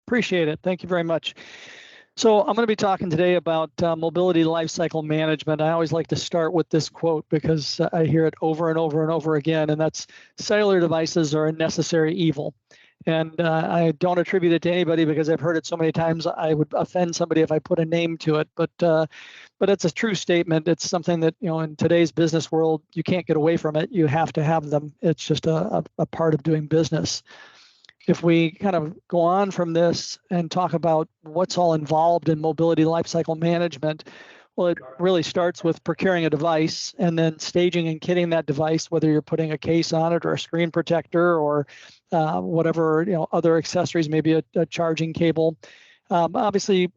Appreciate it. Thank you very much. So I'm going to be talking today about mobility lifecycle management. I always like to start with this quote because I hear it over and over and over again, and that's cellular devices are a necessary evil. And I don't attribute it to anybody because I've heard it so many times I would offend somebody if I put a name to it. But it's a true statement. It's something that, in today's business world, you can't get away from it. You have to have them. It's just a part of doing business. If we kind of go on from this and talk about what's all involved in mobility lifecycle management, well, it really starts with procuring a device and then staging and kitting that device, whether you're putting a case on it or a screen protector or whatever, other accessories, maybe a charging cable. Obviously,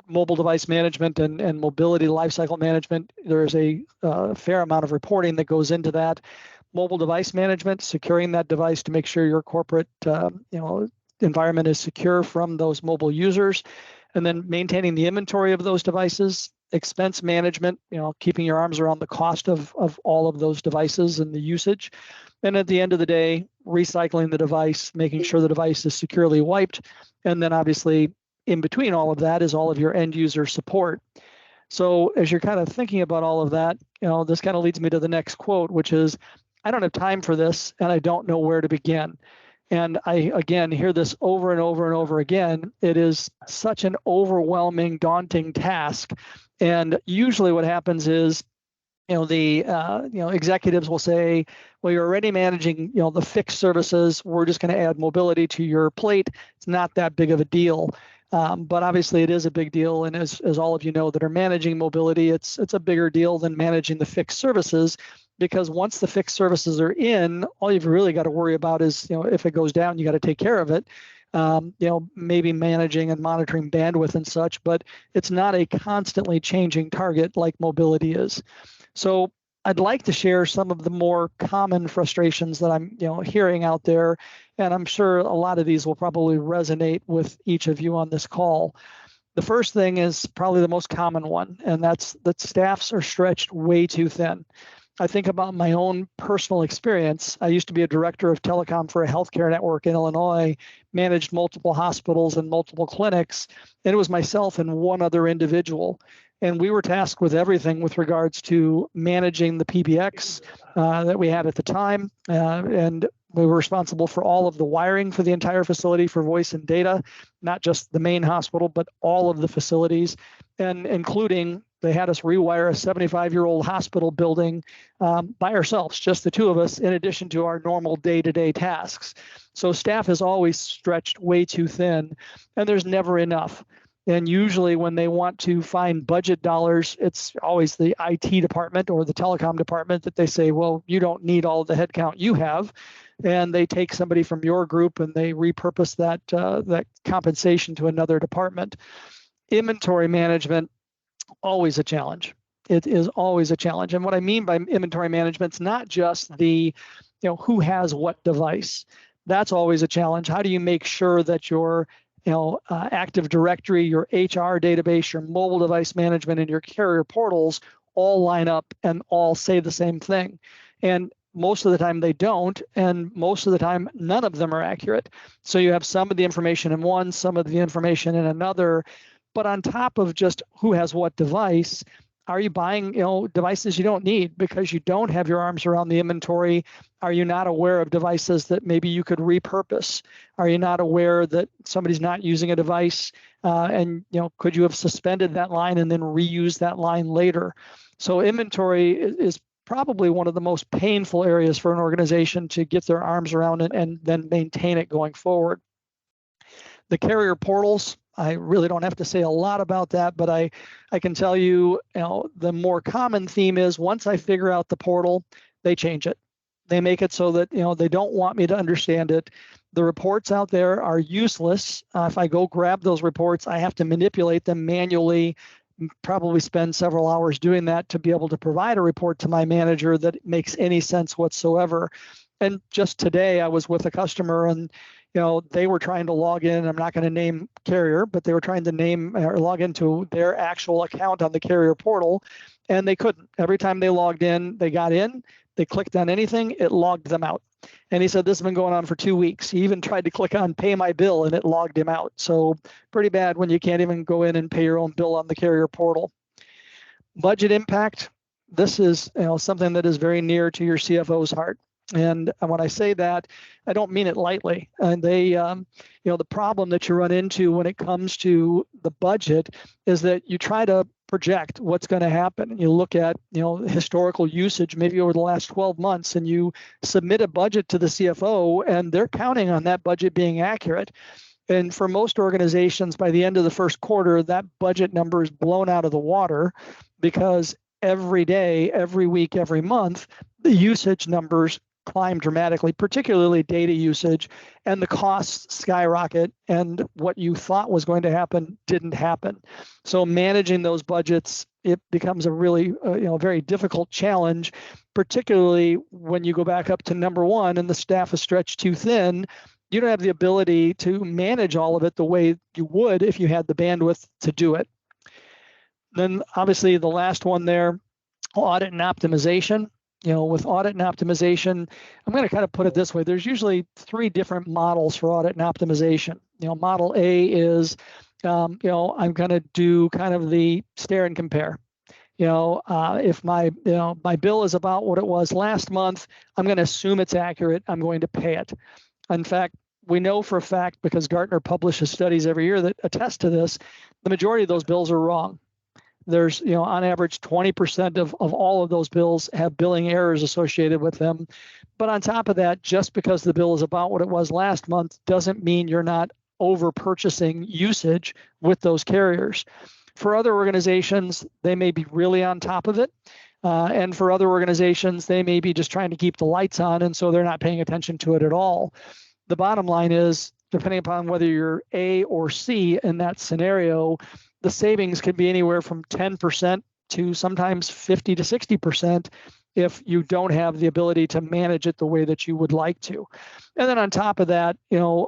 mobile device management and mobility lifecycle management, there's a fair amount of reporting that goes into that. Mobile device management, securing that device to make sure your corporate environment is secure from those mobile users, and then maintaining the inventory of those devices. Expense management, keeping your arms around the cost of all of those devices and the usage. And at the end of the day, recycling the device, making sure the device is securely wiped. And then obviously in between all of that is all of your end user support. So as you're kind of thinking about all of that, this kind of leads me to the next quote, which is, I don't have time for this and I don't know where to begin. And I, again, hear this over and over and over again. It is such an overwhelming, daunting task. And usually what happens is, the executives will say, well, you're already managing, the fixed services. We're just going to add mobility to your plate. It's not that big of a deal. But obviously it is a big deal. And as all of you know that are managing mobility, it's a bigger deal than managing the fixed services. Because once the fixed services are in, all you've really got to worry about is, if it goes down, you got to take care of it. Maybe managing and monitoring bandwidth and such, but it's not a constantly changing target like mobility is. So I'd like to share some of the more common frustrations that I'm, hearing out there, and I'm sure a lot of these will probably resonate with each of you on this call. The first thing is probably the most common one, and that's that staffs are stretched way too thin. I think about my own personal experience. I used to be a director of telecom for a healthcare network in Illinois, managed multiple hospitals and multiple clinics, and it was myself and one other individual. And we were tasked with everything with regards to managing the PBX that we had at the time. And we were responsible for all of the wiring for the entire facility for voice and data, not just the main hospital, but all of the facilities, and including they had us rewire a 75-year-old hospital building by ourselves, just the two of us, in addition to our normal day-to-day tasks. So staff is always stretched way too thin, and there's never enough. And usually when they want to find budget dollars, it's always the IT department or the telecom department that they say, well, you don't need all the headcount you have. And they take somebody from your group and they repurpose that compensation to another department. Inventory management, always a challenge. It is always a challenge. And what I mean by inventory management is not just the, who has what device. That's always a challenge. How do you make sure that your Active Directory, your HR database, your mobile device management, and your carrier portals all line up and all say the same thing? And most of the time they don't, and most of the time none of them are accurate. So you have some of the information in one, some of the information in another. But on top of just who has what device, are you buying devices you don't need because you don't have your arms around the inventory? Are you not aware of devices that maybe you could repurpose? Are you not aware that somebody's not using a device and could you have suspended that line and then reused that line later? So inventory is probably one of the most painful areas for an organization to get their arms around and then maintain it going forward. The carrier portals, I really don't have to say a lot about that, but I can tell you, the more common theme is once I figure out the portal, they change it. They make it so that, they don't want me to understand it. The reports out there are useless. If I go grab those reports, I have to manipulate them manually, probably spend several hours doing that to be able to provide a report to my manager that makes any sense whatsoever. And just today I was with a customer and they were trying to log in. I'm not going to name carrier, but they were trying to name or log into their actual account on the carrier portal, and they couldn't. Every time they logged in, they got in, they clicked on anything, it logged them out. And he said this has been going on for 2 weeks. He even tried to click on pay my bill and it logged him out. So pretty bad when you can't even go in and pay your own bill on the carrier portal. Budget impact. This is something that is very near to your CFO's heart. And when I say that, I don't mean it lightly. And the problem that you run into when it comes to the budget is that you try to project what's going to happen. You look at, historical usage maybe over the last 12 months, and you submit a budget to the CFO, and they're counting on that budget being accurate. And for most organizations, by the end of the first quarter, that budget number is blown out of the water because every day, every week, every month, the usage numbers climb dramatically, particularly data usage, and the costs skyrocket, and what you thought was going to happen didn't happen. So managing those budgets, it becomes a really very difficult challenge, particularly when you go back up to number one and the staff is stretched too thin. You don't have the ability to manage all of it the way you would if you had the bandwidth to do it. Then obviously the last one there, audit and optimization. With audit and optimization, I'm going to kind of put it this way. There's usually 3 different models for audit and optimization. Model A is, I'm going to do kind of the stare and compare. If my bill is about what it was last month, I'm going to assume it's accurate. I'm going to pay it. In fact, we know for a fact, because Gartner publishes studies every year that attest to this, the majority of those bills are wrong. There's, on average, 20% of all of those bills have billing errors associated with them. But on top of that, just because the bill is about what it was last month doesn't mean you're not over purchasing usage with those carriers. For other organizations, they may be really on top of it. And for other organizations, they may be just trying to keep the lights on, and so they're not paying attention to it at all. The bottom line is, depending upon whether you're A or C in that scenario, the savings can be anywhere from 10% to sometimes 50 to 60% if you don't have the ability to manage it the way that you would like to. And then on top of that, none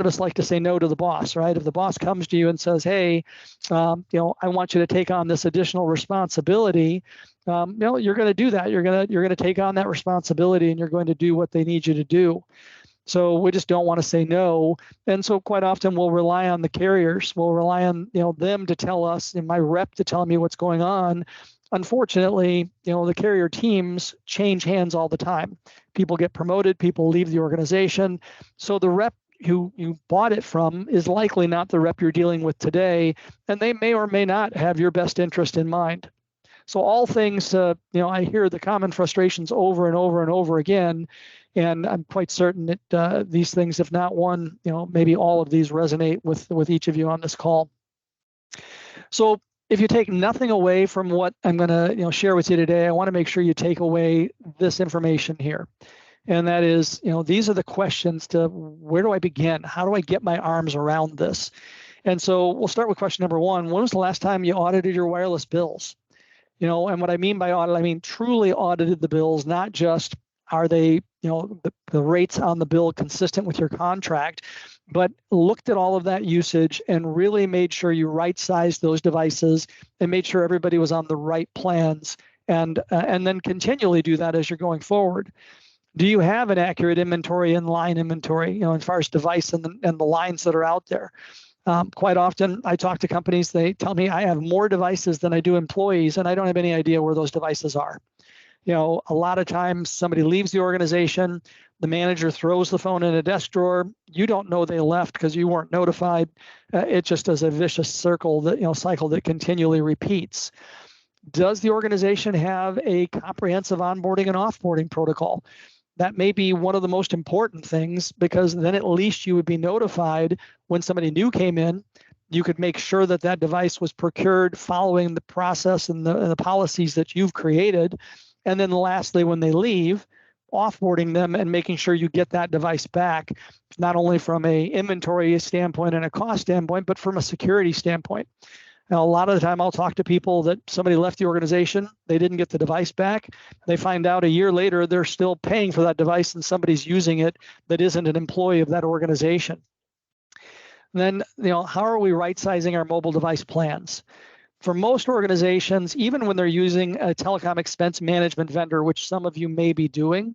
of us like to say no to the boss, right? If the boss comes to you and says, hey, I want you to take on this additional responsibility, you're going to do that. You're going to take on that responsibility, and you're going to do what they need you to do. So we just don't want to say no. And so quite often we'll rely on the carriers. We'll rely on them to tell us, and my rep to tell me what's going on. Unfortunately, the carrier teams change hands all the time. People get promoted, people leave the organization. So the rep who you bought it from is likely not the rep you're dealing with today, and they may or may not have your best interest in mind. So all things, I hear the common frustrations over and over and over again. And I'm quite certain that these things, if not one, maybe all of these resonate with each of you on this call. So if you take nothing away from what I'm going to share with you today, I want to make sure you take away this information here. And that is, these are the questions to where do I begin? How do I get my arms around this? And so we'll start with question number 1. When was the last time you audited your wireless bills? And what I mean by audit, I mean truly audited the bills, not just are they, the rates on the bill consistent with your contract, but looked at all of that usage and really made sure you right-sized those devices and made sure everybody was on the right plans, and then continually do that as you're going forward. Do you have an accurate inventory and line inventory, as far as device and the lines that are out there? Quite often I talk to companies, they tell me I have more devices than I do employees, and I don't have any idea where those devices are. A lot of times somebody leaves the organization, the manager throws the phone in a desk drawer. You don't know they left because you weren't notified. It just is a vicious cycle that continually repeats. Does the organization have a comprehensive onboarding and offboarding protocol? That may be one of the most important things, because then at least you would be notified when somebody new came in. You could make sure that that device was procured following the process and the policies that you've created. And then lastly, when they leave, offboarding them and making sure you get that device back, not only from a inventory standpoint and a cost standpoint, but from a security standpoint. Now, a lot of the time I'll talk to people that somebody left the organization, they didn't get the device back. They find out a year later they're still paying for that device and somebody's using it that isn't an employee of that organization. And then, how are we right-sizing our mobile device plans? For most organizations, even when they're using a telecom expense management vendor, which some of you may be doing,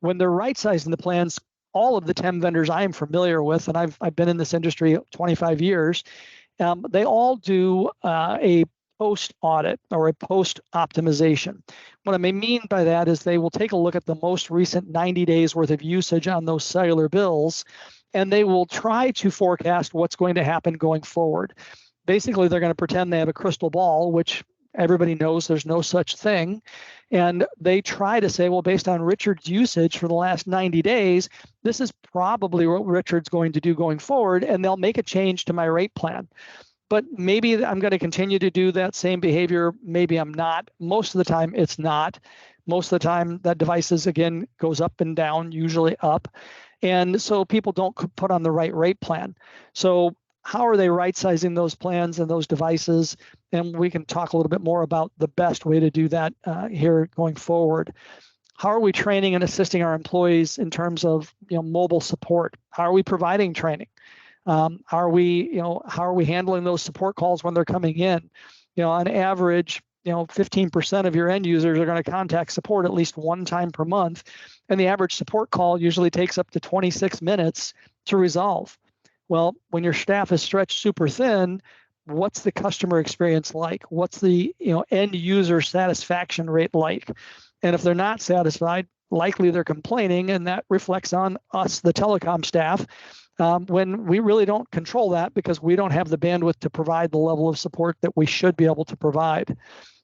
when they're right-sizing the plans, all of the TEM vendors I am familiar with, and I've been in this industry 25 years, they all do a post-audit or a post-optimization. What I may mean by that is they will take a look at the most recent 90 days worth of usage on those cellular bills, and they will try to forecast what's going to happen going forward. Basically, they're going to pretend they have a crystal ball, which everybody knows there's no such thing. And they try to say, well, based on Richard's usage for the last 90 days, this is probably what Richard's going to do going forward, and they'll make a change to my rate plan. But maybe I'm going to continue to do that same behavior. Maybe I'm not. Most of the time, it's not. Most of the time, that devices, again, goes up and down, usually up. And so people don't put on the right rate plan. So how are they right-sizing those plans and those devices? And we can talk a little bit more about the best way to do that here going forward. How are we training and assisting our employees in terms of mobile support? How are we providing training? How are we handling those support calls when they're coming in? On average, 15% of your end users are going to contact support at least one time per month, and the average support call usually takes up to 26 minutes to resolve. Well, when your staff is stretched super thin, what's the customer experience like? What's the end user satisfaction rate like? And if they're not satisfied, likely they're complaining, and that reflects on us, the telecom staff, when we really don't control that because we don't have the bandwidth to provide the level of support that we should be able to provide.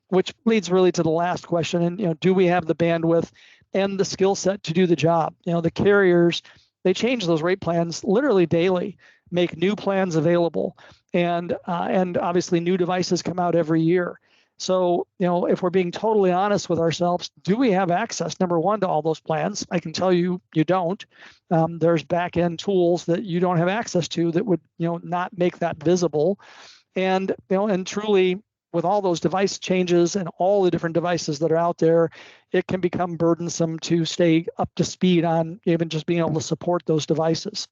Which leads really to the last question, and do we have the bandwidth and the skill set to do the job? The carriers, they change those rate plans literally daily, make new plans available, and obviously new devices come out every year. So, if we're being totally honest with ourselves, do we have access, number one, to all those plans? I can tell you, you don't. There's back-end tools that you don't have access to that would, not make that visible. And, and truly, with all those device changes and all the different devices that are out there, it can become burdensome to stay up to speed on even just being able to support those devices.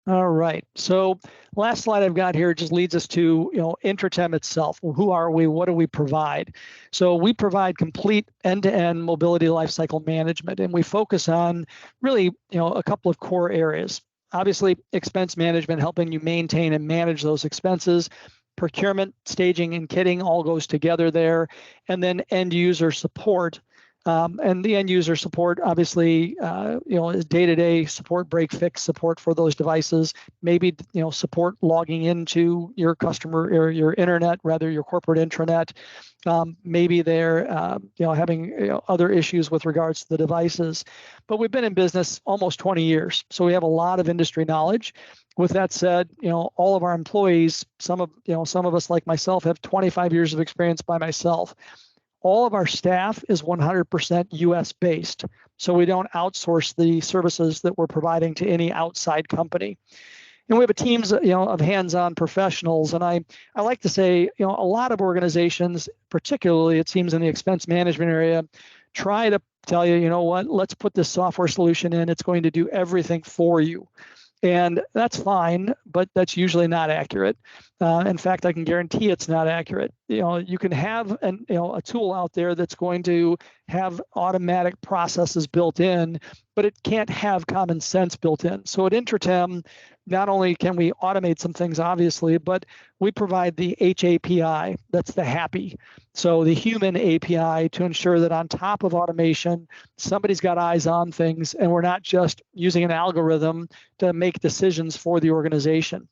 All right, so last slide I've got here just leads us to Intratem itself. Well, who are we? What do we provide? So we provide complete end-to-end mobility lifecycle management, and we focus on really a couple of core areas. Obviously, expense management, helping you maintain and manage those expenses. Procurement, staging, and kitting all goes together there. And then end user support. And the end user support, obviously, is day-to-day support, break fix support for those devices. Maybe support logging into your customer or your internet, rather your corporate intranet. Maybe they're having other issues with regards to the devices. But we've been in business almost 20 years, so we have a lot of industry knowledge. With that said, all of our employees, some of us like myself have 25 years of experience by myself. All of our staff is 100% US based, so we don't outsource the services that we're providing to any outside company. And we have a teams, of hands-on professionals. And I like to say, a lot of organizations, particularly it seems in the expense management area, try to tell you, what, let's put this software solution in. It's going to do everything for you. And that's fine, but that's usually not accurate. In fact, I can guarantee it's not accurate. You can have a tool out there that's going to have automatic processes built in, but it can't have common sense built in. So at Intratem, not only can we automate some things, obviously, but we provide the HAPI, that's the happy. So the human API to ensure that on top of automation, somebody's got eyes on things and we're not just using an algorithm to make decisions for the organization.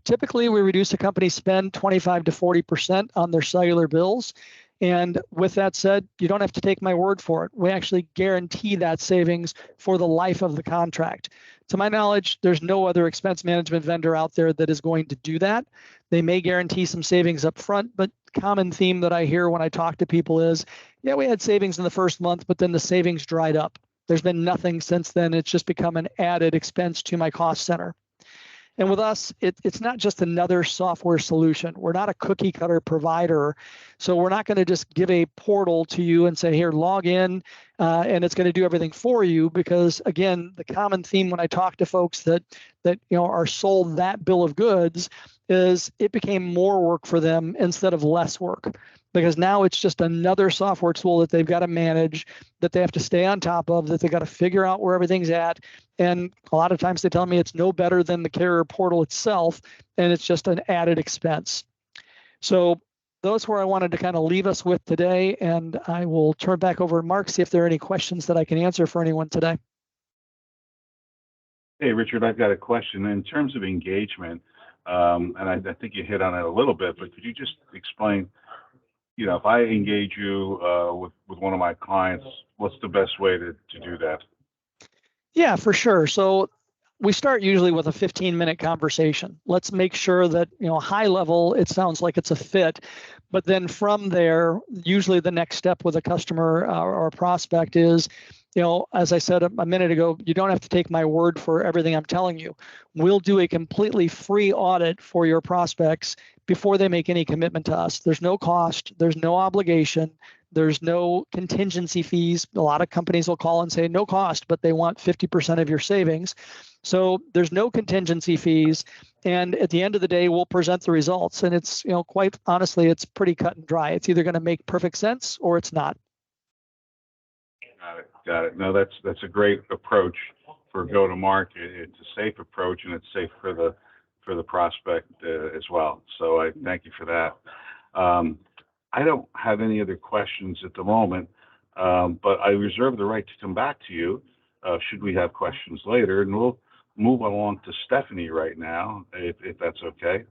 Typically, we reduce a company's spend 25 to 40% on their cellular bills. And with that said, you don't have to take my word for it. We actually guarantee that savings for the life of the contract. To my knowledge, there's no other expense management vendor out there that is going to do that. They may guarantee some savings up front, but common theme that I hear when I talk to people is, yeah, we had savings in the first month, but then the savings dried up. There's been nothing since then. It's just become an added expense to my cost center. And with us, it's not just another software solution. We're not a cookie cutter provider. So we're not going to just give a portal to you and say, here, log in, and it's going to do everything for you. Because again, the common theme when I talk to folks that are sold that bill of goods is it became more work for them instead of less work. because now it's just another software tool that they've got to manage, that they have to stay on top of, that they got to figure out where everything's at. And a lot of times they tell me it's no better than the carrier portal itself, and it's just an added expense. So those where I wanted to kind of leave us with today, and I will turn back over to Mark, see if there are any questions that I can answer for anyone today. Hey, Richard, I've got a question. In terms of engagement, and I think you hit on it a little bit, but could you just explain, if I engage you with one of my clients, what's the best way to do that? Yeah, for sure. So we start usually with a 15-minute conversation. Let's make sure that, high level, it sounds like it's a fit. But then from there, usually the next step with a customer or a prospect is, as I said a minute ago, you don't have to take my word for everything I'm telling you. We'll do a completely free audit for your prospects before they make any commitment to us. There's no cost, there's no obligation, there's no contingency fees. A lot of companies will call and say no cost, but they want 50% of your savings. So there's no contingency fees. And at the end of the day, we'll present the results. And it's, quite honestly, it's pretty cut and dry. It's either going to make perfect sense or it's not. Got it. No, that's a great approach for go-to-market. It's a safe approach, and it's safe for the prospect as well. So I thank you for that. I don't have any other questions at the moment, but I reserve the right to come back to you should we have questions later, and we'll move along to Stephanie right now, if that's okay.